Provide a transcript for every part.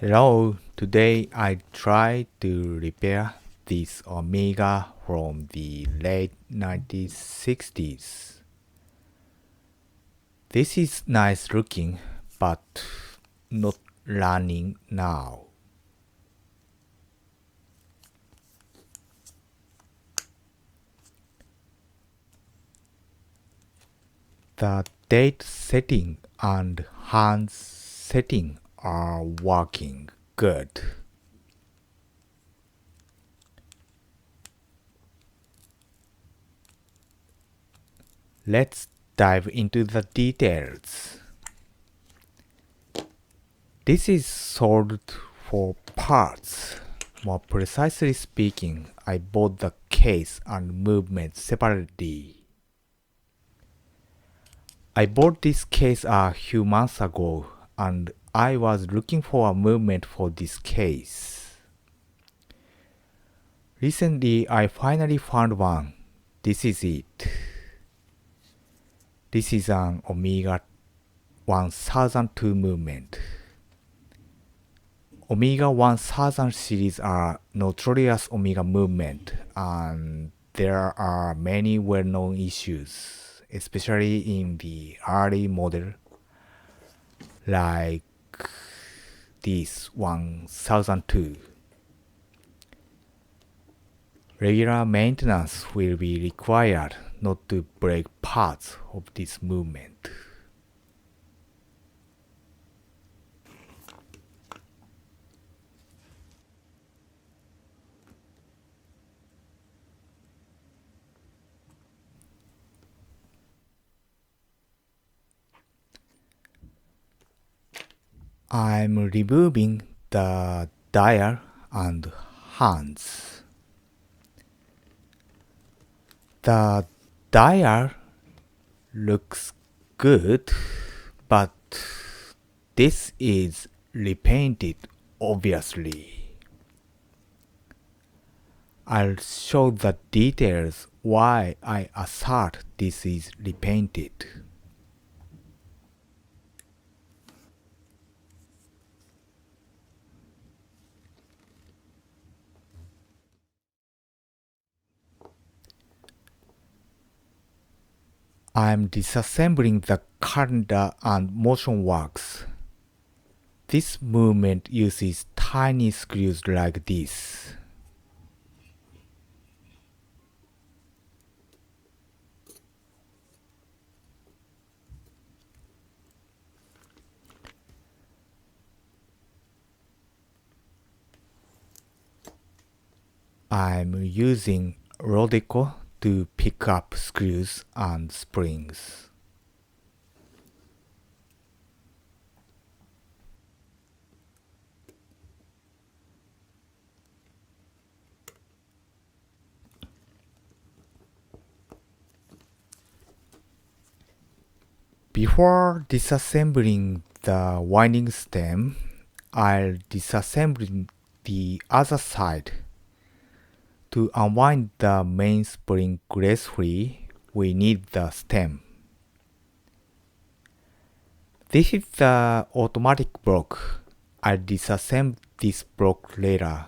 Hello, today I tried to repair this Omega from the late 1960s. This is nice looking, but not running now. The date setting and hand setting are working good. Let's dive into the details. This is sold for parts. More precisely speaking, I bought the case and movement separately. I bought this case a few months ago and I was looking for a movement for this case. Recently, I finally found one. This is it. This is an Omega 1002 movement. Omega 1000 series are notorious Omega movement, and there are many well-known issues, especially in the early model, like this 1002. Regular maintenance will be required not to break parts of this movement. I'm removing the dial and hands. The dial looks good, but this is repainted, obviously. I'll show the details why I assert this is repainted. I'm disassembling the calendar and motion works. This movement uses tiny screws like this. I'm using Rodeco to pick up screws and springs. Before disassembling the winding stem, I'll disassemble the other side. To unwind the mainspring gracefully, we need the stem. This is the automatic block. I'll disassemble this block later.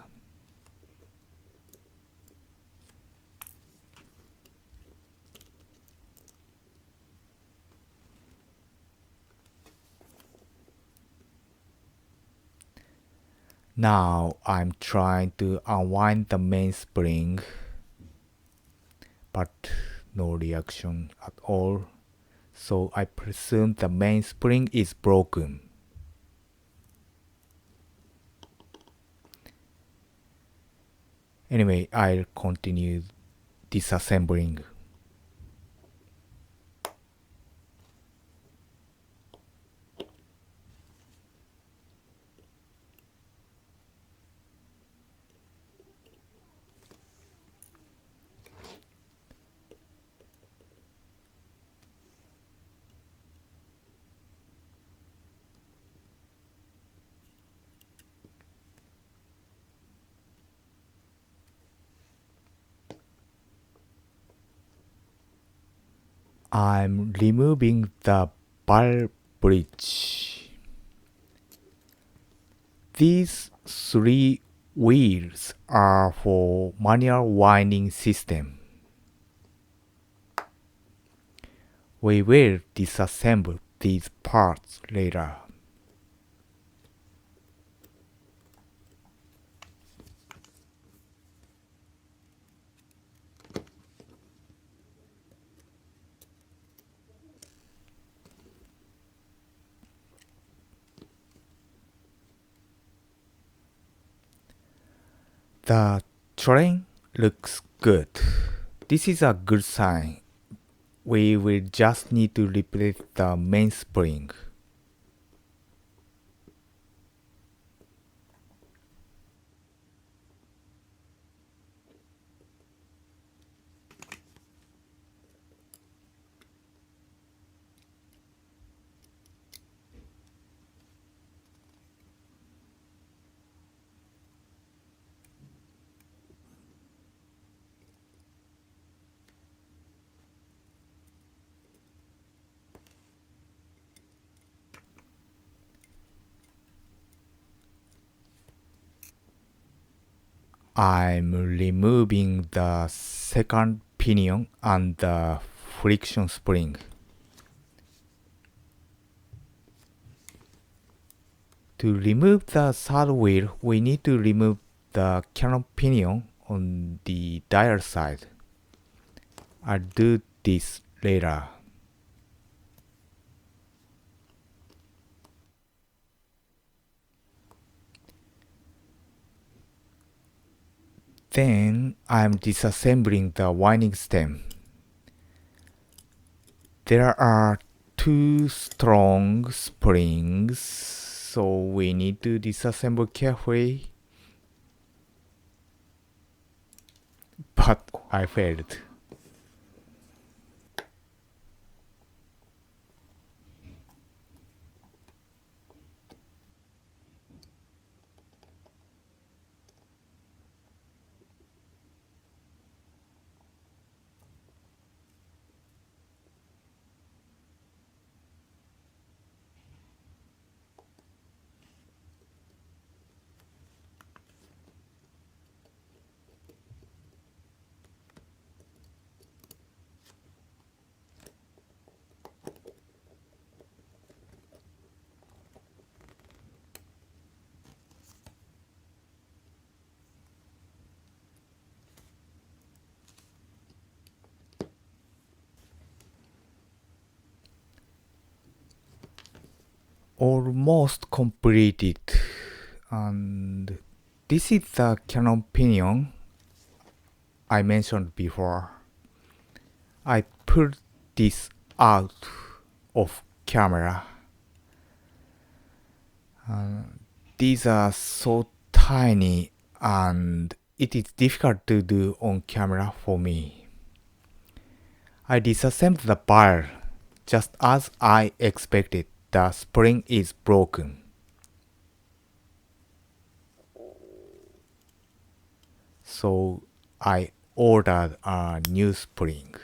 Now I'm trying to unwind the mainspring, but no reaction at all. So I presume the mainspring is broken. Anyway, I'll continue disassembling. I'm removing the ball bridge. These three wheels are for manual winding system. We will disassemble these parts later. The train looks good. This is a good sign. We will just need to replace the mainspring. I'm removing the second pinion and the friction spring. To remove the third wheel, we need to remove the cannon pinion on the dial side. I'll do this later. Then I'm disassembling the winding stem. There are two strong springs, so we need to disassemble carefully. But I failed. Almost completed, and this is the cannon pinion I mentioned before. I pulled this out of camera. These are so tiny and it is difficult to do on camera for me. I disassembled the bar just as I expected. The spring is broken. So I ordered a new spring.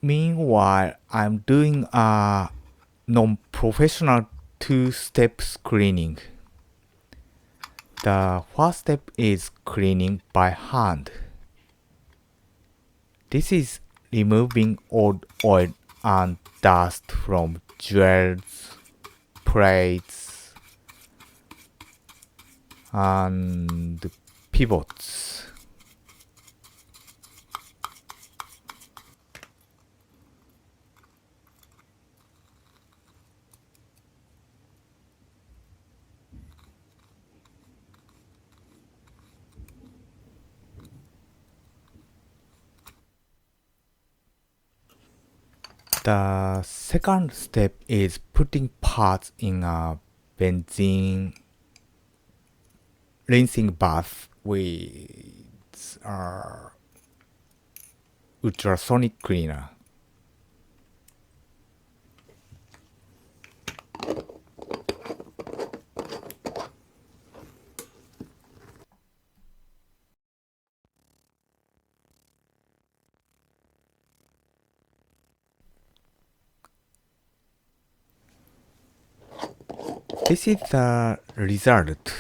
Meanwhile, I'm doing a non-professional two-step screening. The first step is cleaning by hand. This is removing old oil and dust from jewels, plates, and pivots. The second step is putting parts in a benzene rinsing bath with ultrasonic cleaner. This is the result.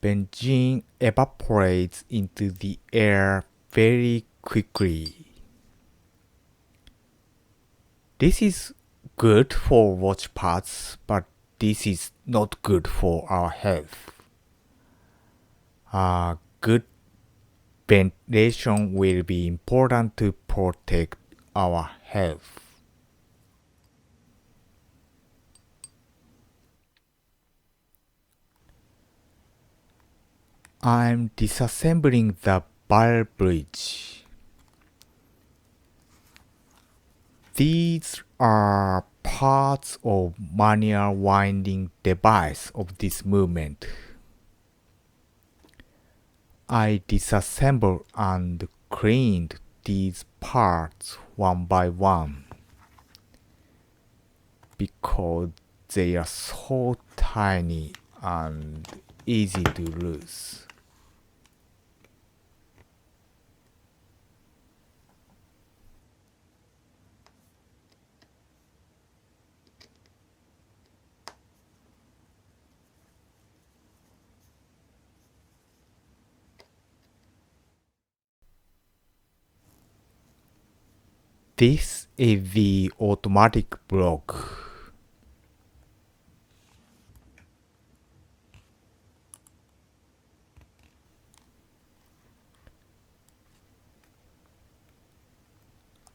Benzene evaporates into the air very quickly. This is good for watch parts, but this is not good for our health. Good ventilation will be important to protect our health. I'm disassembling the bar bridge. These are parts of manual winding device of this movement. I disassembled and cleaned these parts one by one because they are so tiny and easy to lose. This is the automatic block.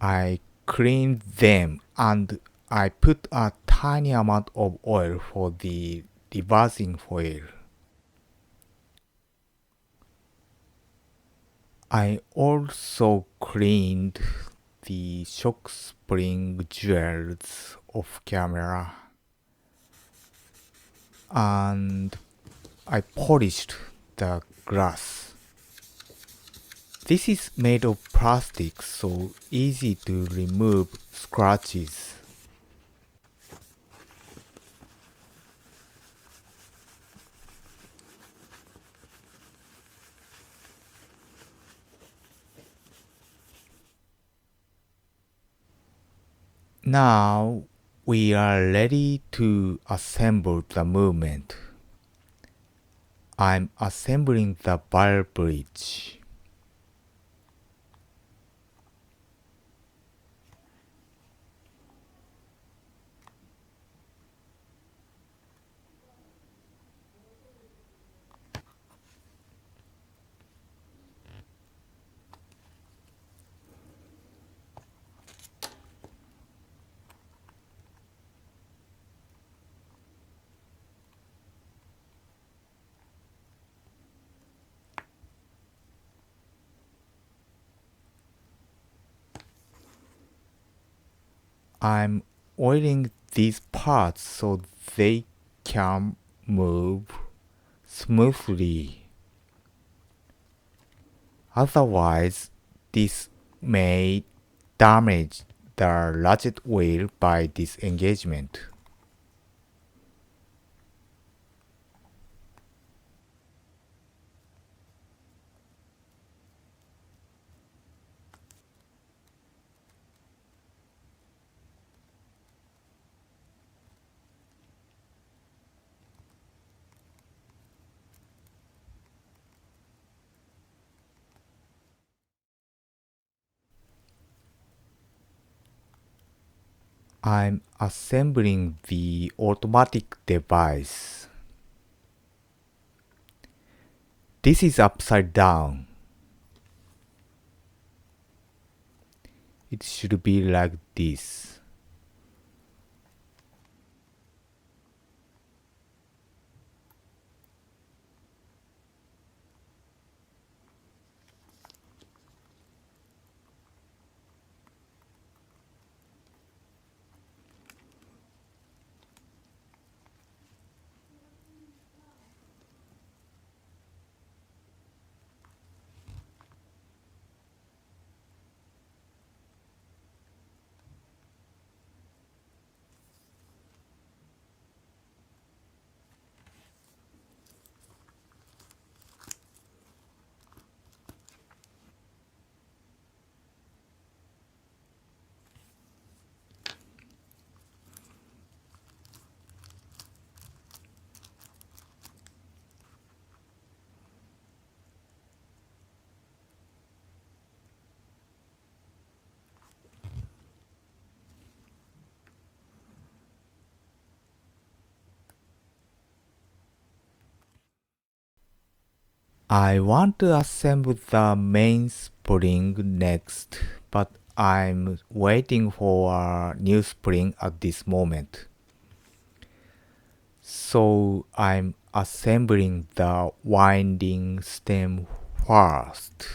I cleaned them and I put a tiny amount of oil for the reversing foil. I also cleaned the shock spring jewels off camera and I polished the glass. This is made of plastic, so easy to remove scratches. Now we are ready to assemble the movement. I'm assembling the bar bridge. I'm oiling these parts so they can move smoothly. Otherwise, this may damage the ratchet wheel by disengagement. I'm assembling the automatic device. This is upside down. It should be like this. I want to assemble the main spring next, but I'm waiting for a new spring at this moment. So I'm assembling the winding stem first.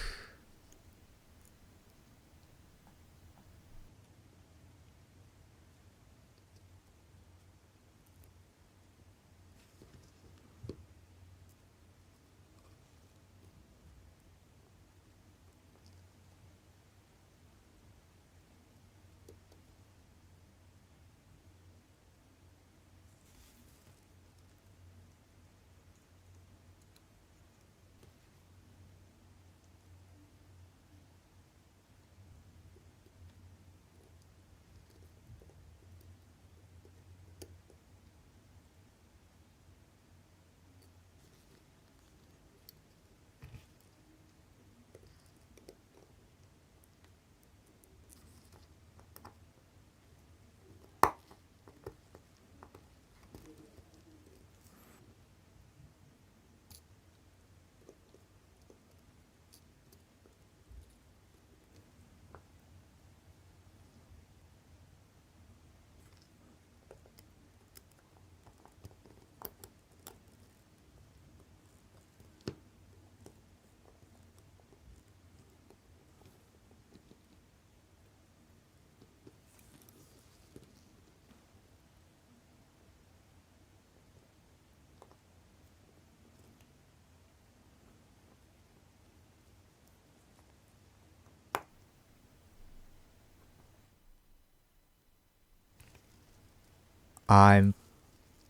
I'm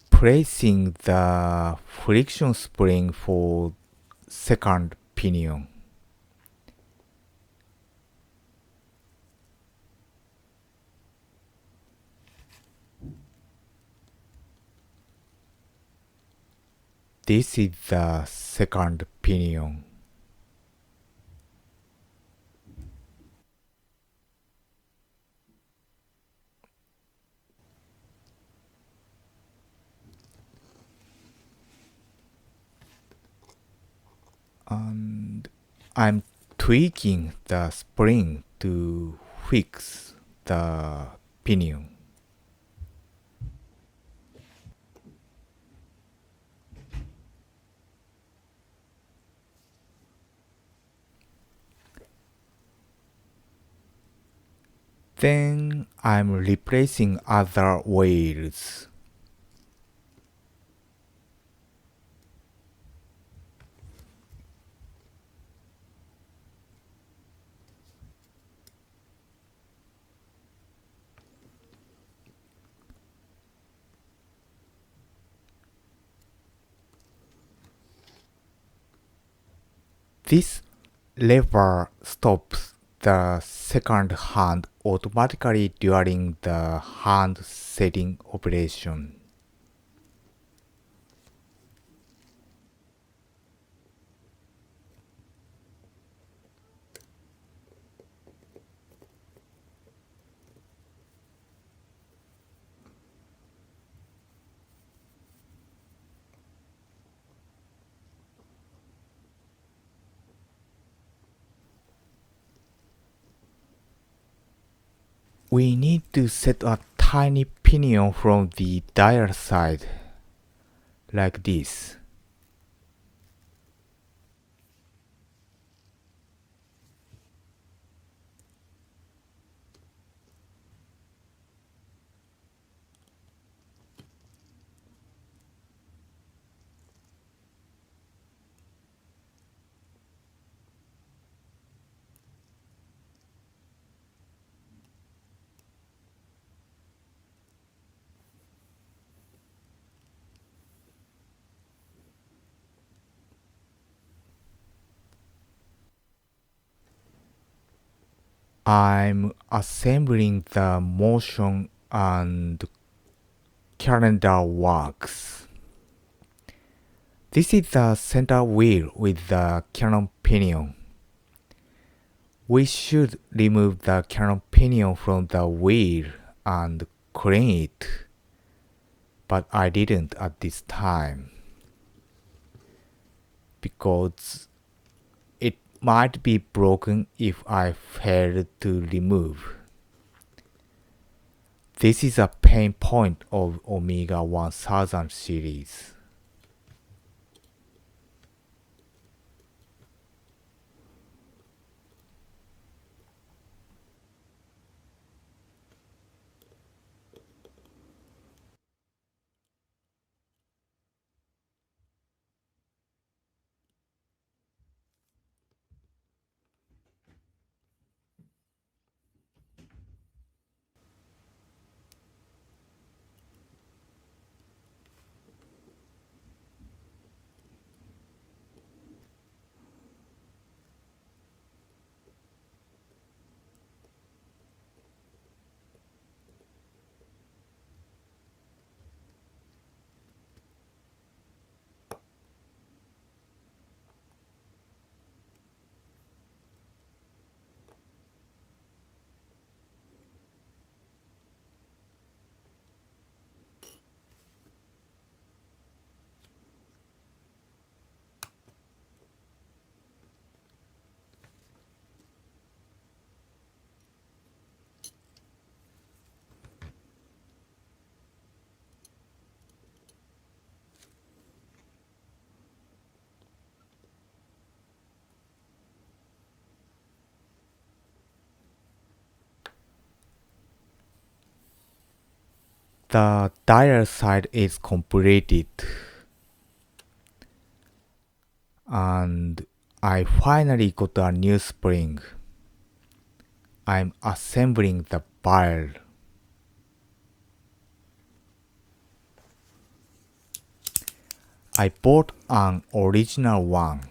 placing the friction spring for second pinion. This is the second pinion. And I'm tweaking the spring to fix the pinion. Then I'm replacing other wheels. This lever stops the second hand automatically during the hand setting operation. We need to set a tiny pinion from the dial side, like this. I'm assembling the motion and calendar works. This is the center wheel with the cannon pinion. We should remove the cannon pinion from the wheel and clean it, but I didn't at this time because might be broken if I failed to remove. This is a pain point of Omega 1000 series. The dial side is completed, and I finally got a new spring. I'm assembling the bar. I bought an original one,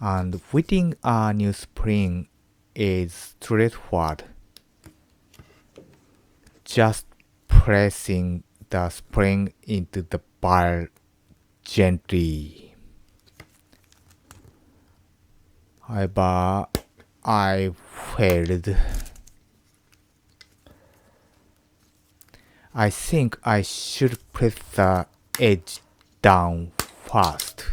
and fitting a new spring is straightforward. Just pressing the spring into the bar gently. However, I failed. I think I should press the edge down first.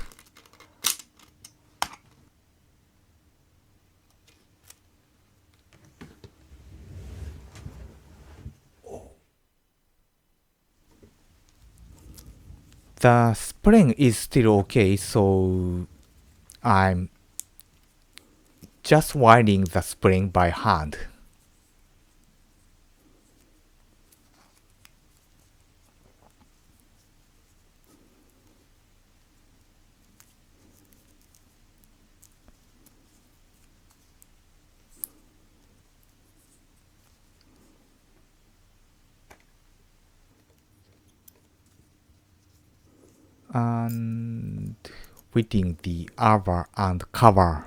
The spring is still okay, so I'm just winding the spring by hand. And fitting the other and cover.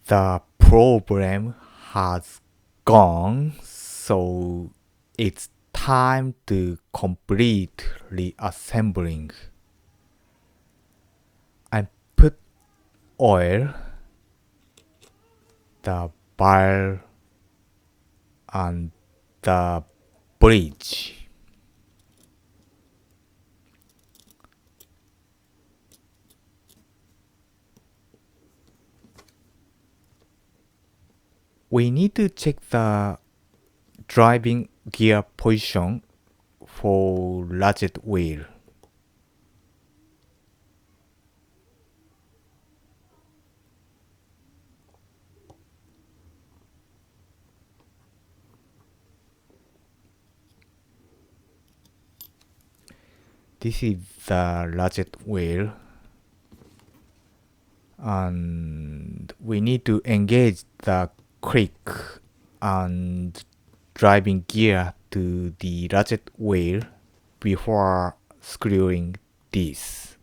The problem has gone, so it's time to complete reassembling. I put oil, the bar, and the bridge. We need to check the driving gear position for ratchet wheel. This is the ratchet wheel, and we need to engage the click and driving gear to the ratchet wheel before screwing this.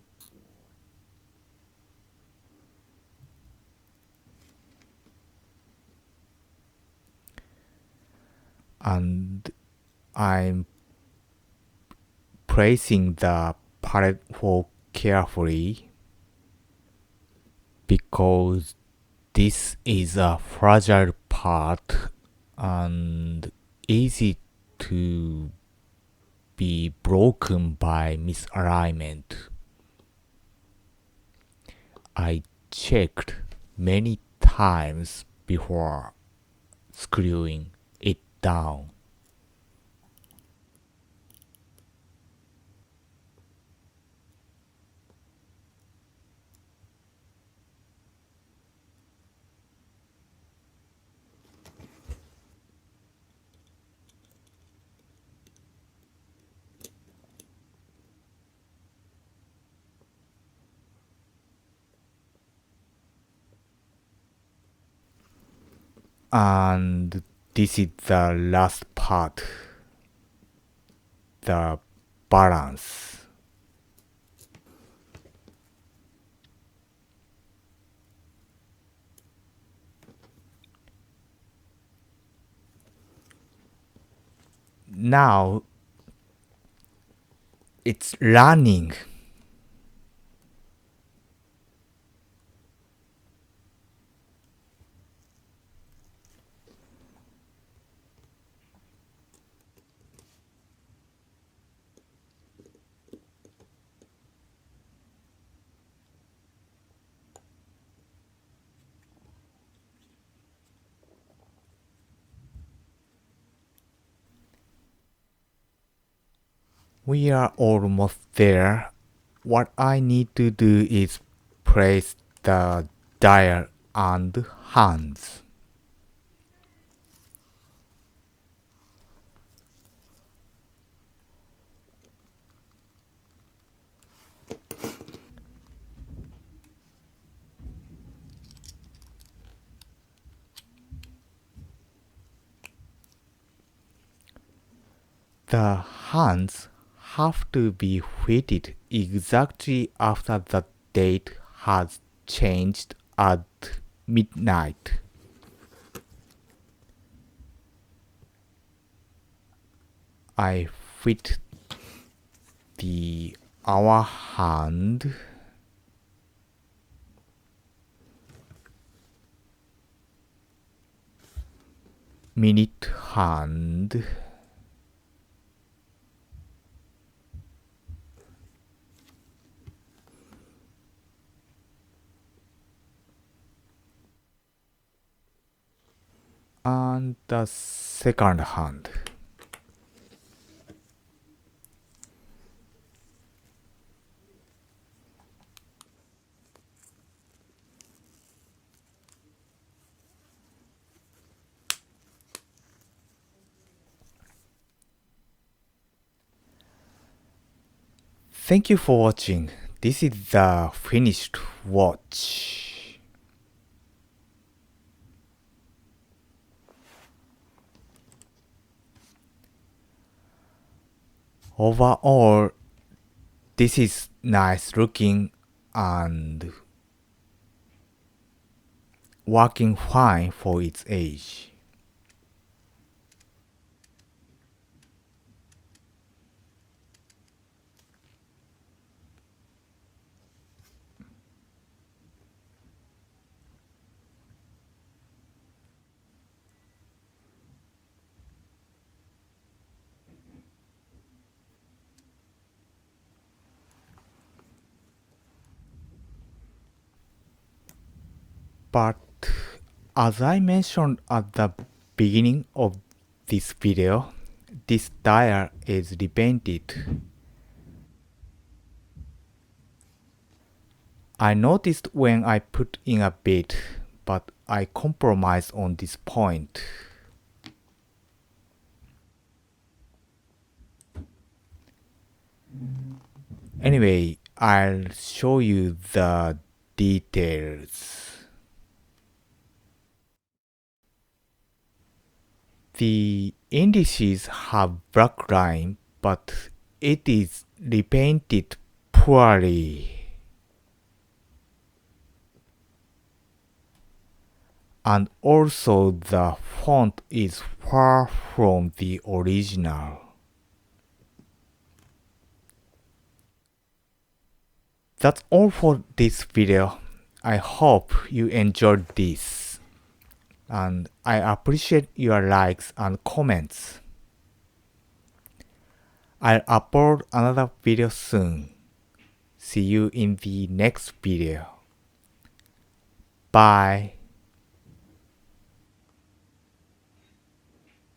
And I'm placing the pallet fork carefully. because this is a fragile part and easy to be broken by misalignment. I checked many times before screwing it down. And this is the last part, the balance. Now it's running. We are almost there. What I need to do is place the dial and hands. The hands have to be fitted exactly after the date has changed at midnight. I fit the hour hand, minute hand, and the second hand. Thank you for watching. This is the finished watch. Overall, this is nice looking and working fine for its age. But as I mentioned at the beginning of this video, this dial is repainted. I noticed when I put in a bit, but I compromised on this point. Anyway, I'll show you the details. The indices have black line, but it is repainted poorly. And also the font is far from the original. That's all for this video. I hope you enjoyed this. And I appreciate your likes and comments. I'll upload another video soon. See you in the next video. Bye.